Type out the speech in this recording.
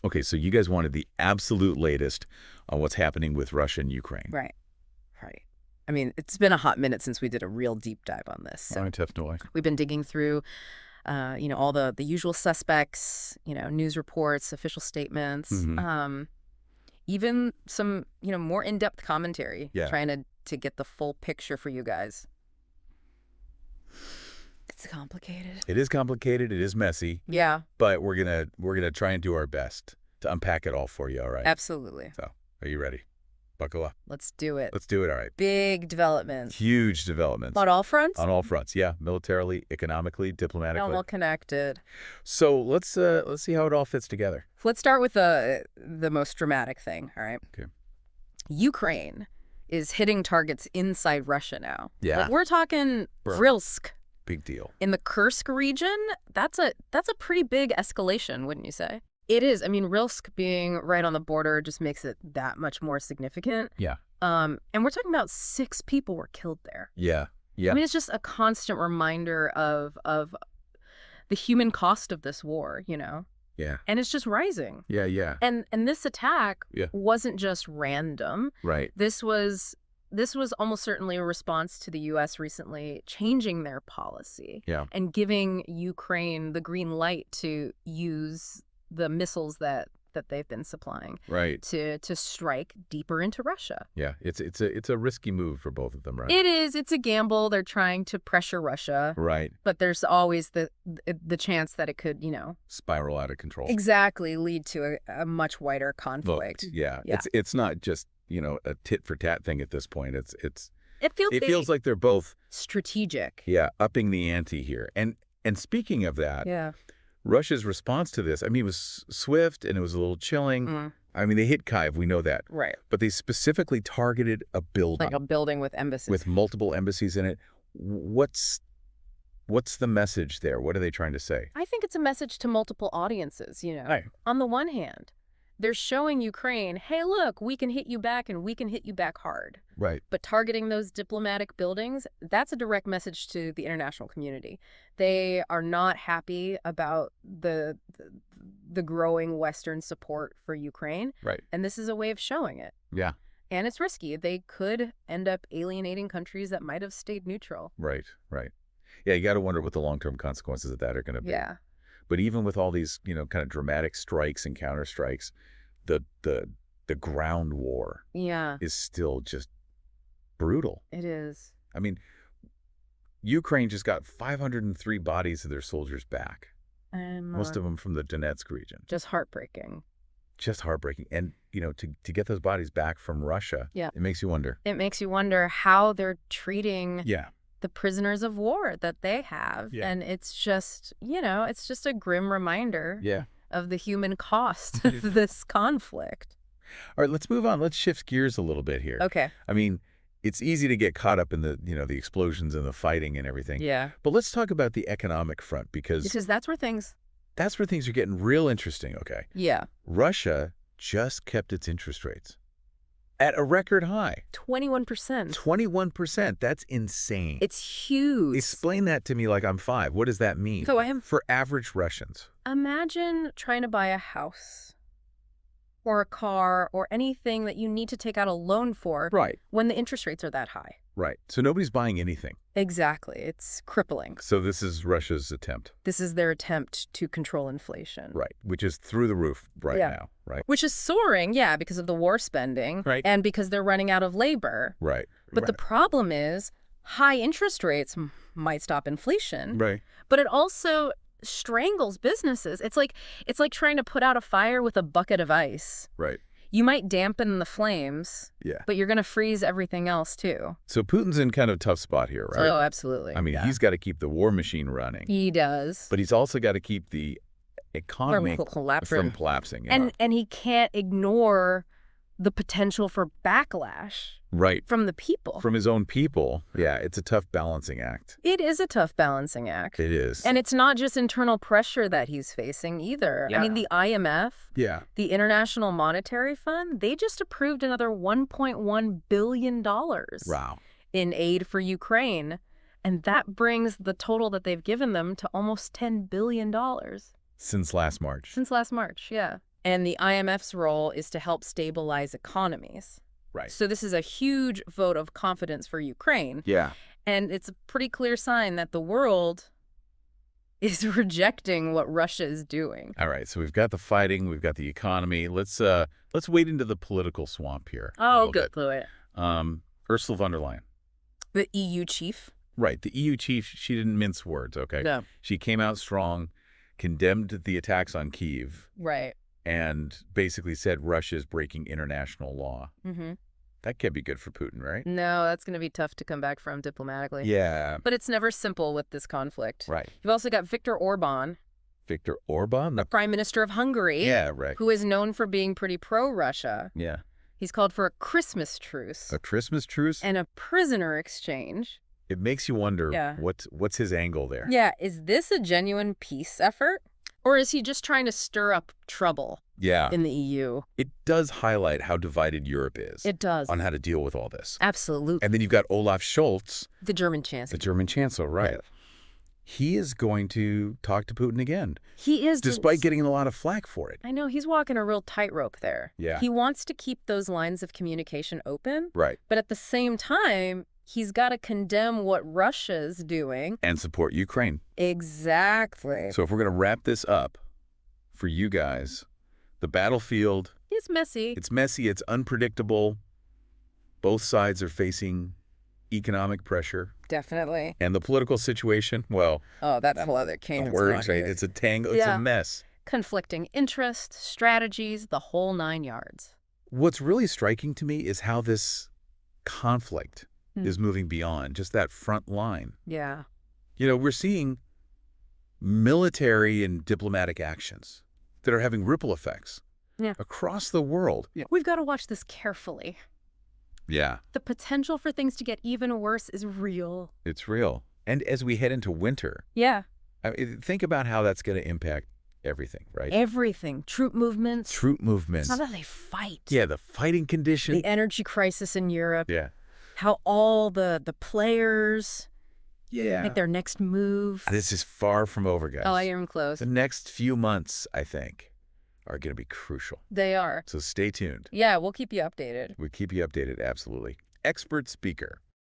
Okay, so you guys wanted the absolute latest on what's happening with Russia and Ukraine. Right. Right. I mean, it's been a hot minute since we did a real deep dive on this. All So right, tough Noy. we've been digging through, all the usual suspects, news reports, official statements, Mm-hmm. even some, more in-depth commentary, Yeah. trying to get the full picture for you guys. It's complicated. It is complicated. It is messy, Yeah, but we're gonna try and do our best to unpack it all for you. All right. absolutely. So, are you ready? Buckle up. Let's do it. Let's do it. All right. Big developments. Huge developments On all fronts? on all fronts. Yeah, militarily, economically, diplomatically. All connected. So let's see how it all fits together. Let's start with the most dramatic thing, all right? Okay. Ukraine is hitting targets inside Russia now. Yeah. Like, we're talking Bro. Vrilsk Big deal. in the Kursk region. That's a pretty big escalation, wouldn't you say? It is. I mean, Rilsk being right on the border just makes it that much more significant. Yeah. And we're talking about 6 people were killed there. Yeah. Yeah. I mean, it's just a constant reminder of the human cost of this war, Yeah. and it's just rising. Yeah. Yeah. And this attack Yeah. wasn't just random. Right. This was almost certainly a response to the U.S. recently changing their policy Yeah. and giving Ukraine the green light to use the missiles that they've been supplying Right. to strike deeper into Russia. Yeah. It's a risky move for both of them, right? It is. It's a gamble. They're trying to pressure Russia, Right. but there's always the chance that it could, Spiral out of control. exactly lead to a much wider Look, conflict. yeah. Yeah. It's not just, a tit for tat thing at this point. It Feels like they're both, strategic. upping the ante here. And speaking of that, Yeah. Russia's response to this, I mean, it was swift and it was a little chilling. Mm. I mean, they hit Kyiv, we know that. Right. But they specifically targeted a building Like a building with embassies. with multiple embassies in it. What's the message there? What are they trying to say? I think it's a message to multiple audiences, Right. On the one hand, they're showing Ukraine, hey, look, we can hit you back and we can hit you back hard. Right. But targeting those diplomatic buildings, that's a direct message to the international community. They are not happy about the growing Western support for Ukraine. Right. And this is a way of showing it. Yeah. And it's risky. They could end up alienating countries that might have stayed neutral. Right. Right. Yeah, you got to wonder what the long-term consequences of that are going to be. Yeah. But even with all these, kind of dramatic strikes and counterstrikes, the ground war Yeah, is still just brutal. it is. I mean, Ukraine just got 503 bodies of their soldiers back, And most of them from the Donetsk region. just heartbreaking. Just heartbreaking. And, to get those bodies back from Russia, Yeah. it makes you wonder. It makes you wonder how they're treating Yeah. the prisoners of war that they have. Yeah. And it's just, it's just a grim reminder Yeah. of the human cost of this conflict. All right, let's move on. Let's shift gears a little bit here. Okay. I mean, it's easy to get caught up in the, the explosions and the fighting and everything. Yeah. But let's talk about the economic front because Because that's where things, that's where things are getting real interesting, okay? yeah. Russia just kept its interest rates at a record high. 21%. 21%. That's insane. It's huge. Explain that to me like I'm 5. What does that mean So I am, for average Russians? imagine trying to buy a house or a car or anything that you need to take out a loan for Right. when the interest rates are that high. Right. So nobody's buying anything. Exactly. It's crippling. So this is Russia's attempt. This is their attempt to control inflation. Right. Which is through the roof right Yeah. now. Right. Which is soaring, yeah, because of the war spending. Right. And because they're running out of labor. Right. But the problem is high interest rates might stop inflation. Right. But it also strangles businesses. It's like trying to put out a fire with a bucket of ice. Right. You might dampen the flames, Yeah. but you're going to freeze everything else too. So Putin's in kind of a tough spot here, right? Oh, absolutely. I mean, Yeah. he's got to keep the war machine running, He does. but he's also got to keep the economy From collapsing. from collapsing. And he can't ignore the potential for backlash right. from the people. From his own people. Yeah, it's a tough balancing act. It is a tough balancing act. It is. And it's not just internal pressure that he's facing either. I mean, the IMF, yeah. the International Monetary Fund, they just approved another $1.1 billion Wow. in aid for Ukraine. And that brings the total that they've given them to almost $10 billion Since last March. since last March. Yeah. And the IMF's role is to help stabilize economies. Right. So this is a huge vote of confidence for Ukraine. Yeah. And it's a pretty clear sign that the world is rejecting what Russia is doing. All right. So we've got the fighting, we've got the economy. Let's wade into the political swamp here. Oh, good, Fluid. Ursula von der Leyen. The EU chief? Right. The EU chief, she didn't mince words, okay? No. She came out strong, condemned the attacks on Kyiv, Right. and basically said Russia is breaking international law. Mm-hmm. That can't be good for Putin, right? No, that's going to be tough to come back from diplomatically. Yeah. But it's never simple with this conflict. Right. You've also got Viktor Orban, Viktor Orban? the Prime Minister of Hungary, Yeah, right. who is known for being pretty pro-Russia. Yeah. He's called for a Christmas truce A Christmas truce? and a prisoner exchange. It makes you wonder Yeah. what's his angle there. Yeah, is this a genuine peace effort? Or is he just trying to stir up trouble Yeah. in the EU? It does highlight how divided Europe is It does. on how to deal with all this. Absolutely. And then you've got Olaf Scholz, The German the chancellor. German chancellor, right? He is going to talk to Putin again, He is despite getting a lot of flack for it. I know, he's walking a real tightrope there. Yeah. He wants to keep those lines of communication open, Right. but at the same time, he's got to condemn what Russia's doing. And support Ukraine. Exactly. So if we're going to wrap this up for you guys, the battlefield, It's messy. it's messy, it's unpredictable. Both sides are facing economic pressure. Definitely. And the political situation, well, Oh, that's a whole other cane. words, right? It's a tangle, it's Yeah. a mess. Conflicting interests, strategies, the whole 9 yards. What's really striking to me is how this conflict Hmm. is moving beyond just that front line. Yeah. You know, we're seeing military and diplomatic actions that are having ripple effects across the world. We've got to watch this carefully. Yeah, The potential for things to get even worse is real. it's real. And as we head into winter, Yeah. think about how that's going to impact everything, right? Everything. Troop movements. Troop movements. How do they fight? Yeah, the fighting condition. The energy crisis in Europe. Yeah. How all the players Yeah. make their next move. This is far from over, guys. Oh, I am close. The next few months, I think, are going to be crucial. They are. So stay tuned. Yeah, we'll keep you updated. We'll keep you updated, absolutely. Expert speaker.